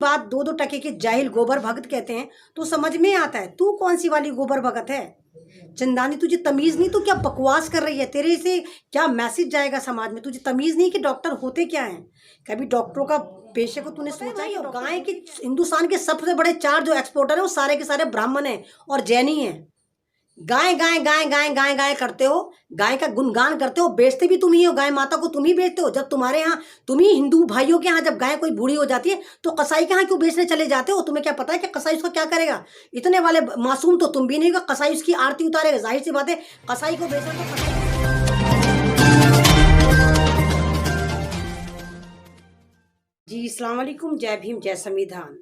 बात दो दो टके के जाहिल गोबर भगत कहते हैं तो समझ में आता है तू कौन सी वाली गोबर भगत है। चंदानी तुझे तमीज नहीं, तू क्या बकवास कर रही है, तेरे से क्या मैसेज जाएगा समाज में। तुझे तमीज नहीं कि डॉक्टर होते क्या हैं। कभी डॉक्टरों का पेशे को तूने सोचा है? गाय के हिंदुस्तान के सबसे बड़े 4 जो एक्सपोर्टर है वो सारे के सारे ब्राह्मण हैं और जैनी हैं। गाय गाय गाय गाय गाय गाय करते हो, गाय का गुणगान करते हो, बेचते भी तुम ही हो, गाय माता को तुम ही बेचते हो। जब तुम्हारे यहाँ, तुम ही हिंदू भाइयों के यहाँ जब गाय कोई बूढ़ी हो जाती है तो कसाई के यहाँ क्यों बेचने चले जाते हो? तुम्हें क्या पता है कि कसाई उसको क्या करेगा? इतने वाले मासूम तो तुम भी नहीं हो, कसाई उसकी आरती उतारेगा। जाहिर सी बात है, कसाई को बेचना तो कसाई। जी अस्सलाम वालेकुम, जय भीम, जय संविधान।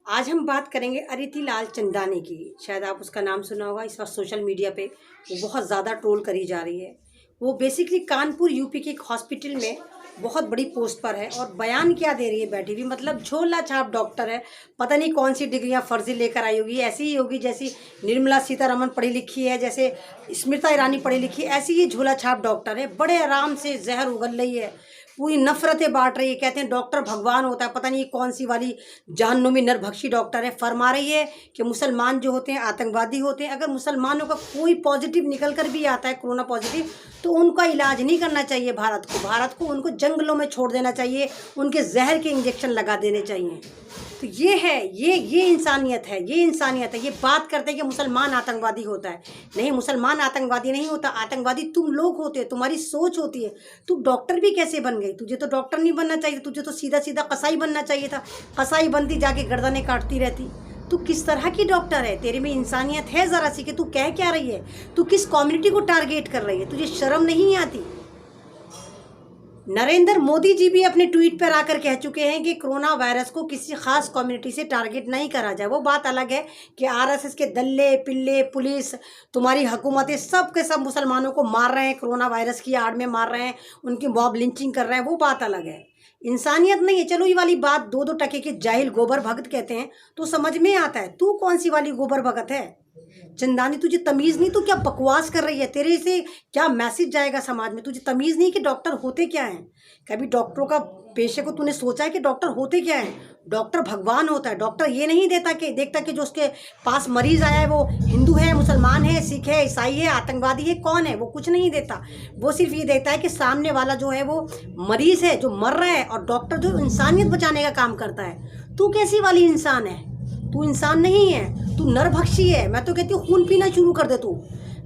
आज हम बात करेंगे अदिति लाल चंदानी की। शायद आप उसका नाम सुना होगा। इस वक्त सोशल मीडिया पे वो बहुत ज़्यादा ट्रोल करी जा रही है। वो बेसिकली कानपुर यूपी के एक हॉस्पिटल में बहुत बड़ी पोस्ट पर है और बयान क्या दे रही है बैठी हुई, मतलब झोला छाप डॉक्टर है। पता नहीं कौन सी डिग्रियां फर्जी लेकर आई होगी। ऐसी ही होगी जैसी निर्मला सीतारमण पढ़ी लिखी है, जैसे स्मृता ईरानी पढ़ी लिखी है, ऐसी ही झोला छाप डॉक्टर है। बड़े आराम से जहर उगल रही है, पूरी नफरतें बांट रही है। कहते हैं डॉक्टर भगवान होता है, पता नहीं कौन सी वाली जाननुमी नरभक्षी डॉक्टर है। फरमा रही है कि मुसलमान जो होते हैं आतंकवादी होते हैं। अगर मुसलमानों का कोई पॉजिटिव निकल कर भी आता है, कोरोना पॉजिटिव, तो उनका इलाज नहीं करना चाहिए भारत को उनको जंगलों में छोड़ देना चाहिए, उनके जहर के इंजेक्शन लगा देने चाहिए। तो ये है, ये इंसानियत है, ये इंसानियत है। ये बात करते हैं कि मुसलमान आतंकवादी होता है। नहीं, मुसलमान आतंकवादी नहीं होता। आतंकवादी तुम लोग होते हो, तुम्हारी सोच होती है। तू डॉक्टर भी कैसे बन गई? तुझे तो डॉक्टर नहीं बनना चाहिए, तुझे तो सीधा सीधा कसाई बनना चाहिए था। कसाई बनती, जाके गर्दनें काटती रहती। तू किस तरह की डॉक्टर है? तेरे में इंसानियत है ज़रा सी कि तू कह क्या रही है? तू किस कम्युनिटी को टारगेट कर रही है? तुझे शर्म नहीं आती? नरेंद्र मोदी जी भी अपने ट्वीट पर आकर कह चुके हैं कि कोरोना वायरस को किसी खास कम्युनिटी से टारगेट नहीं करा जाए। वो बात अलग है कि आरएसएस के दल्ले पिल्ले, पुलिस, तुम्हारी हुकूमतें सब के सब मुसलमानों को मार रहे हैं, कोरोना वायरस की आड़ में मार रहे हैं, उनकी मॉब लिंचिंग कर रहे हैं, वो बात अलग है। इंसानियत नहीं है। चलो ये वाली बात दो दो टके के जाहिल गोबर भगत कहते हैं तो समझ में आता है तू कौन सी वाली गोबर भगत है। चंदानी तुझे तमीज नहीं, तू क्या बकवास कर रही है, तेरे से क्या मैसेज जाएगा समाज में। तुझे तमीज नहीं कि डॉक्टर होते क्या हैं। कभी डॉक्टरों का पेशे को तूने सोचा है कि डॉक्टर होते क्या हैं। डॉक्टर भगवान होता है। डॉक्टर ये नहीं देखता कि जो उसके पास मरीज आया है वो हिंदू है, मुसलमान है, सिख है, ईसाई है, आतंकवादी है, कौन है। वो कुछ नहीं देता। वो सिर्फ ये देखता है कि सामने वाला जो है वो मरीज है, जो मर रहा है, और डॉक्टर जो इंसानियत बचाने का काम करता है। तू कैसी वाली इंसान है? तू इंसान नहीं है, तू नरभक्षी है। मैं तो कहती हूँ खून पीना शुरू कर दे तू।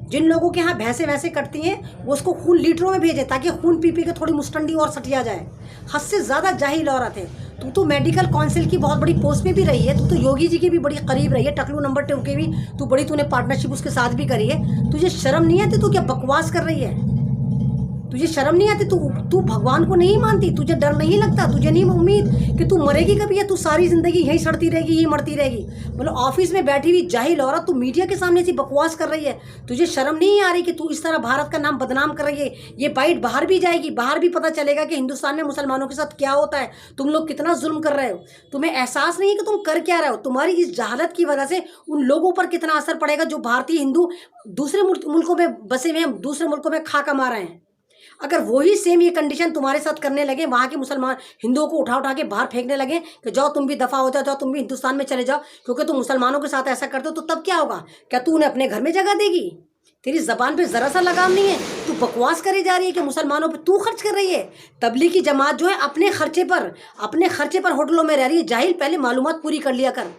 जिन लोगों के यहाँ भैंसें वैसे कटती हैं वो उसको खून लीटरों में भेजे ताकि खून पी के थोड़ी मुस्टंडी और सटिया जाए। हद से ज़्यादा जाहिल औरत है तू। तो मेडिकल काउंसिल की बहुत बड़ी पोस्ट पे भी रही है। तू तो योगी जी की भी बड़ी करीब रही है, टकलू नंबर 2 के भी तू बड़ी, तूने पार्टनरशिप उसके साथ भी करी है। तुझे शर्म नहीं आती? तू क्या बकवास कर रही है? तुझे शर्म नहीं आती? तू भगवान को नहीं मानती? तुझे डर नहीं लगता? तुझे नहीं उम्मीद कि तू मरेगी कभी, या तू सारी जिंदगी यहीं सड़ती रहेगी, यहीं मरती रहेगी? मतलब ऑफिस में बैठी हुई जाहिल औरत तू मीडिया के सामने से बकवास कर रही है। तुझे शर्म नहीं आ रही कि तू इस तरह भारत का नाम बदनाम कर रही है? ये बाइट बाहर भी जाएगी, बाहर भी पता चलेगा कि हिंदुस्तान में मुसलमानों के साथ क्या होता है, तुम लोग कितना जुल्म कर रहे हो। तुम्हें एहसास नहीं है कि तुम कर क्या रहे हो। तुम्हारी इस जहालत की वजह से उन लोगों पर कितना असर पड़ेगा जो भारतीय हिंदू दूसरे मुल्कों में बसे हुए हैं, दूसरे मुल्कों में खा कमा रहे हैं। अगर वही सेम ये कंडीशन तुम्हारे साथ करने लगे, वहाँ के मुसलमान हिंदुओं को उठा के बाहर फेंकने लगे कि जाओ तुम भी दफ़ा हो जाओ, जाओ तुम भी हिंदुस्तान में चले जाओ क्योंकि तुम मुसलमानों के साथ ऐसा करते हो, तो तब क्या होगा? क्या तू उन्हें अपने घर में जगह देगी? तेरी जबान पे ज़रा सा लगाम नहीं है। तू बकवास करे जा रही है कि मुसलमानों पे तू खर्च कर रही है। तबलीगी जमात जो है अपने खर्चे पर होटलों में रह रही है। जाहिल, पहले मालूमात पूरी कर लिया कर।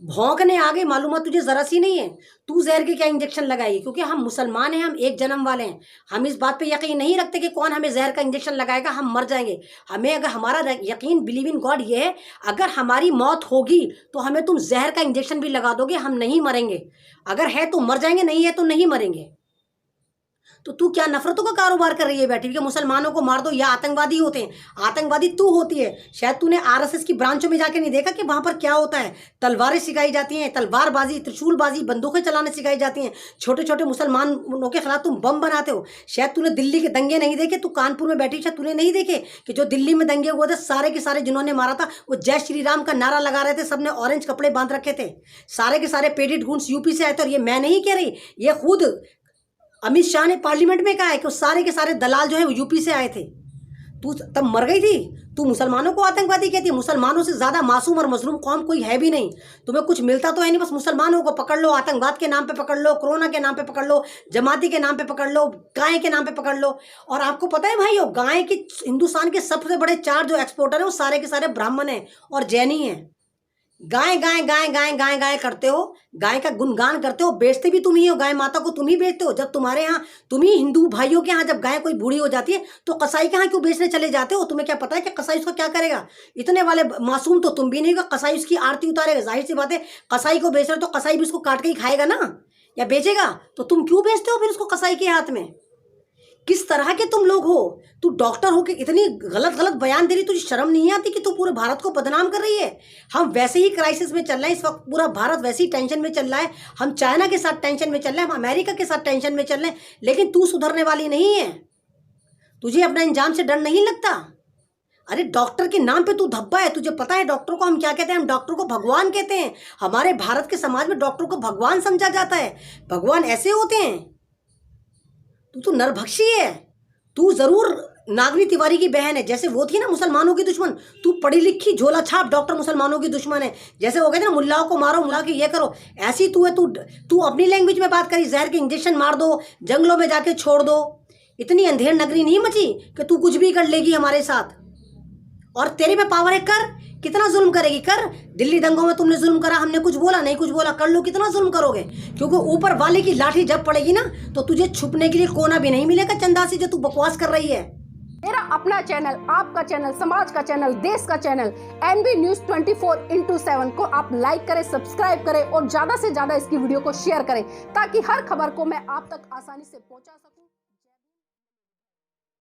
भौंकने आ गई, मालूमात तुझे ज़रा सी नहीं है। तू जहर के क्या इंजेक्शन लगाएगी? क्योंकि हम मुसलमान हैं, हम एक जन्म वाले हैं। हम इस बात पे यकीन नहीं रखते कि कौन हमें जहर का इंजेक्शन लगाएगा, हम मर जाएंगे। हमें अगर हमारा यकीन, बिलीव इन गॉड ये है, अगर हमारी मौत होगी तो हमें तुम जहर का इंजेक्शन भी लगा दोगे, हम नहीं मरेंगे। अगर है तो मर जाएंगे, नहीं है तो नहीं मरेंगे। तो तू क्या नफरतों का कारोबार कर रही है बैठी कि मुसलमानों को मार दो, या आतंकवादी होते हैं? आतंकवादी तू होती है। शायद तूने आरएसएस की ब्रांचों में जाके नहीं देखा कि वहां पर क्या होता है। तलवारें सिखाई जाती हैं, तलवारबाजी, त्रिशूलबाजी, बंदूकें चलाने सिखाई जाती हैं। छोटे छोटे मुसलमानों के खिलाफ तुम बम बनाते हो। शायद तूने दिल्ली के दंगे नहीं देखे, तू कानपुर में बैठी, शायद तूने नहीं देखे कि जो दिल्ली में दंगे हुए थे सारे के सारे जिन्होंने मारा था वो जय श्री राम का नारा लगा रहे थे, सबने ऑरेंज कपड़े बांध रखे थे। सारे के सारे पेडेड गुंड्स यूपी से आए थे। और ये मैं नहीं कह रही, ये खुद अमित शाह ने पार्लियामेंट में कहा है कि सारे के सारे दलाल जो है वो यूपी से आए थे। तू तब मर गई थी। तू मुसलमानों को आतंकवादी कहती है। मुसलमानों से ज़्यादा मासूम और मजलूम कौम कोई है भी नहीं। तुम्हें कुछ मिलता तो है नहीं, बस मुसलमानों को पकड़ लो, आतंकवाद के नाम पे पकड़ लो, कोरोना के नाम पे पकड़ लो, जमाती के नाम पे पकड़ लो, गाय के नाम पे पकड़ लो। और आपको पता है भाई, गाय के हिंदुस्तान के सबसे बड़े 4 जो एक्सपोर्टर है वो सारे के सारे ब्राह्मण हैं और जैनी हैं। गाय गाय गाय गाय गाय गाय करते हो, गाय का गुणगान करते हो, बेचते भी तुम ही हो, गाय माता को तुम ही बेचते हो। जब तुम्हारे यहाँ, तुम ही हिंदू भाइयों के यहाँ जब गाय कोई बूढ़ी हो जाती है तो कसाई के यहाँ क्यों बेचने चले जाते हो? तुम्हें क्या पता है कि कसाई उसका क्या करेगा? इतने वाले मासूम तो तुम भी नहीं हो, कसाई उसकी आरती उतारेगा। जाहिर सी बात है, कसाई को बेच रहे तो कसाई भी उसको काट के ही खाएगा ना, या बेचेगा। तो तुम क्यों बेचते हो फिर उसको कसाई के हाथ में? किस तरह के तुम लोग हो? तू डॉक्टर हो के इतनी गलत गलत बयान दे रही, तुझे शर्म नहीं आती कि तू पूरे भारत को बदनाम कर रही है? हम वैसे ही क्राइसिस में चल रहे हैं इस वक्त, पूरा भारत वैसे ही टेंशन में चल रहा है। हम चाइना के साथ टेंशन में चल रहे हैं, हम अमेरिका के साथ टेंशन में चल रहे हैं, लेकिन तू सुधरने वाली नहीं है। तुझे अपना अंजाम से डर नहीं लगता? अरे डॉक्टर के नाम पे तू धब्बा है। तुझे पता है डॉक्टर को हम क्या कहते हैं? हम डॉक्टर को भगवान कहते हैं। हमारे भारत के समाज में डॉक्टर को भगवान समझा जाता है। भगवान ऐसे होते हैं? तू तो नरभक्षी है। तू जरूर नागनी तिवारी की बहन है, जैसे वो थी ना मुसलमानों की दुश्मन। तू पढ़ी लिखी झोला छाप डॉक्टर मुसलमानों की दुश्मन है। जैसे वो कहते हैं ना, मुल्लाओं को मारो, मुल्ला के ये करो, ऐसी तू है। तू अपनी लैंग्वेज में बात करी, जहर के इंजेक्शन मार दो, जंगलों में जाके छोड़ दो। इतनी अंधेर नगरी नहीं मची कि तू कुछ भी कर लेगी हमारे साथ। और तेरे में पावर है, कर। कितना जुल्म करेगी कर। दिल्ली दंगों में तुमने जुल्म करा, हमने कुछ बोला नहीं, कुछ बोला, कर लो। कितना जुल्म करोगे? क्योंकि ऊपर वाले की लाठी जब पड़ेगी ना तो तुझे छुपने के लिए कोना भी नहीं मिलेगा चंदासी, जो तू बकवास कर रही है। मेरा अपना चैनल, आपका चैनल, समाज का चैनल, देश का चैनल एनबी न्यूज 24/7 को आप लाइक करें, सब्सक्राइब करें और ज्यादा से ज्यादा इसकी वीडियो को शेयर करें, ताकि हर खबर को मैं आप तक आसानी से पहुंचा सकूं।